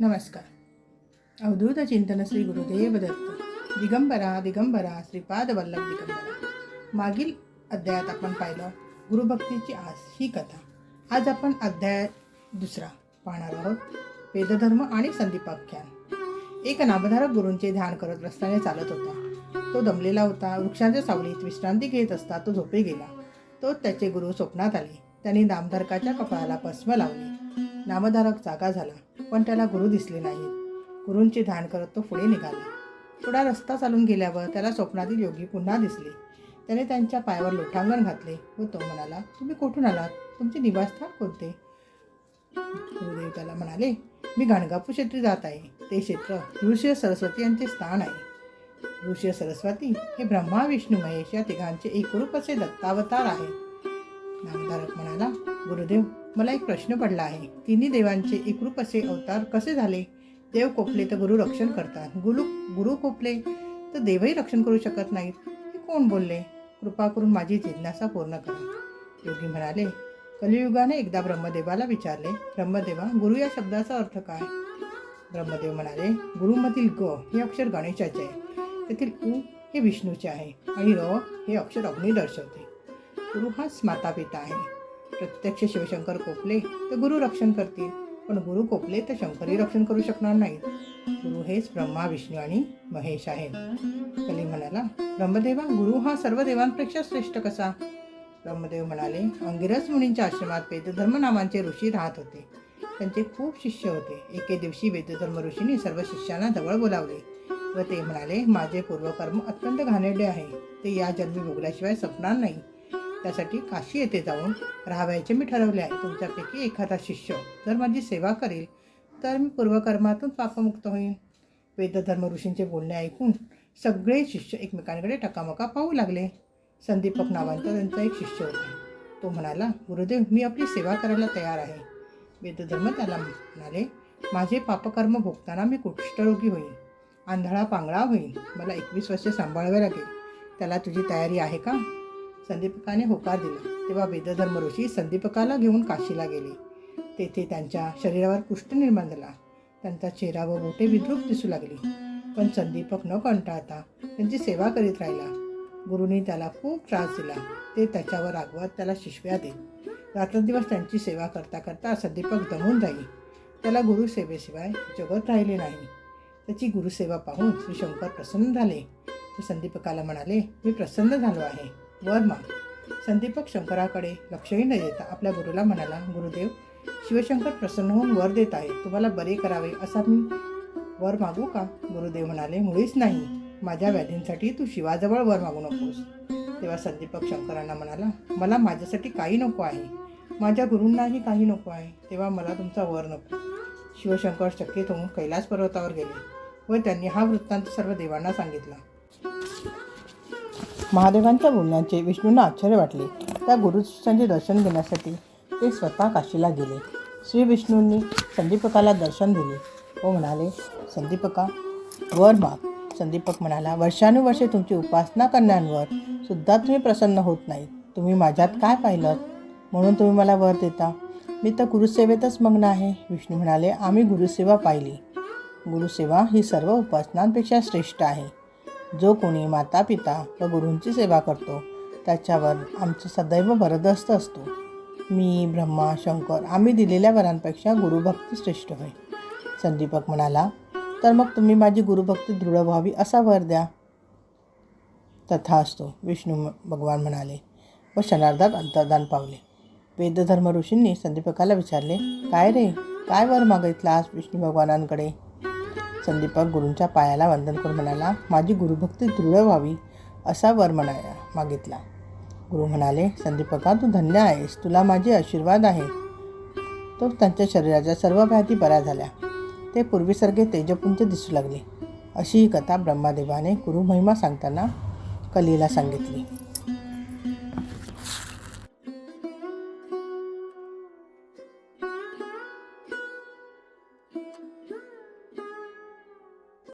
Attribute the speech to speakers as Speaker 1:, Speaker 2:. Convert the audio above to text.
Speaker 1: नमस्कार. अवधूत चिंतन श्री गुरुदेव दत्त. दिगंबरा दिगंबरा श्रीपाद वल्लभ दिगंबरा. मागील अध्यायात आपण पाहिलं गुरुभक्तीची आस ही कथा. आज आपण अध्याय दुसरा पाहणार आहोत. वेदधर्म आणि संदीपाख्यान. एक नामधारक गुरूंचे ध्यान करत रस्त्याने चालत होता. तो दमलेला होता. वृक्षांच्या सावलीत विश्रांती घेत असता तो झोपी गेला. तोच त्याचे गुरु स्वप्नात आले. त्यांनी नामधारकाच्या कपाळाला भस्म लावले. नामधारक जागा झाला, पण त्याला गुरु दिसले नाहीत. गुरूंचे ध्यान करत तो पुढे निघाला. थोडा रस्ता चालून गेल्यावर त्याला स्वप्नातील योगी पुन्हा दिसले. त्याने त्यांच्या पायावर लोटांगण घातले व तो म्हणाला, तुम्ही कुठून आलात? तुमचे निवासस्थान कोणते? गुरुदेव त्याला म्हणाले, मी गाणगापूर क्षेत्री जात आहे. ते क्षेत्र ऋषी सरस्वती यांचे स्थान आहे. ऋषी सरस्वती हे ब्रह्मा विष्णू महेश या तिघांचे एकरूप असे दत्तावतार आहेत. नामधारक म्हणाला, गुरुदेव, मला एक प्रश्न पडला आहे. तिन्ही देवांचे एकरूप असे अवतार कसे झाले? देव कोपले तर गुरु रक्षण करतात, गुरु कोपले तर देवही रक्षण करू शकत नाहीत. हे कोण बोलले? कृपा करून माझी जिज्ञासा पूर्ण करा. योगी म्हणाले, कलियुगाने एकदा ब्रह्मदेवाला विचारले, ब्रह्मदेवा, गुरु या शब्दाचा अर्थ काय? ब्रह्मदेव म्हणाले, गुरुमधील ग हे अक्षर गणेशाचे आहे, तेथील उ हे विष्णूचे आहे आणि र हे अक्षर अग्नी दर्शवते. गुरु हाच माता पिता आहे. प्रत्यक्ष शिवशंकर कोपले तर गुरु रक्षण करतील, पण गुरु कोपले तर शंकरही रक्षण करू शकणार नाहीत. गुरु हेच ब्रह्मा विष्णू आणि महेश आहेत. कली म्हणाला, ब्रह्मदेवा, गुरु हा सर्व देवांपेक्षा श्रेष्ठ कसा? ब्रह्मदेव म्हणाले, अंगिरस मुनींच्या आश्रमात वेदधर्म नावांचे ऋषी राहत होते. त्यांचे खूप शिष्य होते. एके दिवशी वेदधर्म ऋषींनी सर्व शिष्यांना जवळ बोलावले व ते म्हणाले, माझे पूर्वकर्म अत्यंत घाणेरडे आहे. ते या जन्मी भोगल्याशिवाय संपणार नाही. त्यासाठी काशी येथे जाऊन राहावयाचे मी ठरवले आहे. तुमच्यापैकी एखादा शिष्य जर माझी सेवा करेल तर मी पूर्वकर्मातून पापमुक्त होईन. वेदधर्म ऋषींचे बोलणे ऐकून सगळे शिष्य एकमेकांकडे टकामका पाहू लागले. संदीपक नावांचा त्यांचा एक शिष्य होता. तो म्हणाला, गुरुदेव, मी आपली सेवा करायला तयार आहे. वेदधर्म त्याला म्हणाले, माझे पापकर्म भोगताना मी कुष्ठरोगी होईन, आंधळा पांगळा होईन, मला 21 वर्षे सांभाळावे लागेल. त्याला तुझी तयारी आहे का? संदीपकाने होकार दिला. तेव्हा वेदधर्म ऋषी संदीपकाला घेऊन काशीला गेले. तेथे त्यांच्या शरीरावर कुष्ठ निर्माण झाला. त्यांचा चेहरा व बोटे विद्रूप दिसू लागली. पण संदीपक न कंटाळता त्यांची सेवा करीत राहिला. गुरुनी त्याला खूप त्रास दिला. ते त्याच्यावर रागवत त्याला शिशव्या देत. रात्रंदिवस त्यांची सेवा करता करता संदीपक दमून जाई. त्याला गुरुसेवेशिवाय जगत राहिले नाही. त्याची गुरुसेवा पाहून श्री शंकर प्रसन्न झाले. ते संदीपकाला म्हणाले, मी प्रसन्न झालो आहे, वर माग. संदीपक शंकराकडे लक्षही न देता आपल्या गुरुला म्हणाला, गुरुदेव, शिवशंकर प्रसन्न होऊन वर देत आहे. तुम्हाला बरे करावे असा मी वर मागू का? गुरुदेव म्हणाले, मुळीच नाही. माझ्या व्याधींसाठी तू शिवाजवळ वर मागू नकोस. तेव्हा संदीपक शंकरांना म्हणाला, मला माझ्यासाठी काही नको आहे, माझ्या गुरूंनाही काही नको आहे. तेव्हा मला तुमचा वर नको. शिवशंकर चकित होऊन कैलास पर्वतावर गेले व त्यांनी हा वृत्तांत सर्व देवांना सांगितला. महादेवांच्या बोलण्याचे विष्णूंना आश्चर्य वाटले. त्या गुरुशिष्यांचे दर्शन घेण्यासाठी ते स्वतः काशीला गेले. श्री विष्णूंनी संदीपकाला दर्शन दिले व म्हणाले, संदीपका, वर माग. संदीपक म्हणाला, वर्षानुवर्षे तुमची उपासना करण्यावर सुद्धा तुम्ही प्रसन्न होत नाहीत. तुम्ही माझ्यात काय पाहिलं म्हणून तुम्ही मला वर देता? मी तर गुरुसेवेतच मग्न आहे. विष्णू म्हणाले, आम्ही गुरुसेवा पाहिली. गुरुसेवा ही सर्व उपासनांपेक्षा श्रेष्ठ आहे. जो कोणी माता पिता व गुरूंची सेवा करतो त्याच्यावर आमचं सदैव वरदहस्त असतो. मी, ब्रह्मा, शंकर आम्ही दिलेल्या वरांपेक्षा गुरुभक्ती श्रेष्ठ होय. संदीपक म्हणाला, तर मग तुम्ही माझी गुरुभक्ती दृढ व्हावी असा वर द्या. तथास्तु, विष्णू भगवान म्हणाले व क्षणार्धात अंतर्धान पावले. वेदधर्म ऋषींनी संदीपकाला विचारले, काय रे, काय वर मागितलास विष्णू भगवानांकडे? संदीपक गुरूंच्या पायाला वंदन करून म्हणाला, माझी गुरुभक्ती दृढ व्हावी असा वर मागितला. गुरु म्हणाले, संदीपका, तू धन्य आहेस, तुला माझे आशीर्वाद आहे. तो त्यांच्या शरीराच्या सर्व व्याधी बऱ्या झाल्या. ते पूर्वीसारखे तेजपुंज दिसू लागले. अशी ही कथा ब्रह्मदेवाने गुरुमहिमा सांगताना कलीला सांगितली.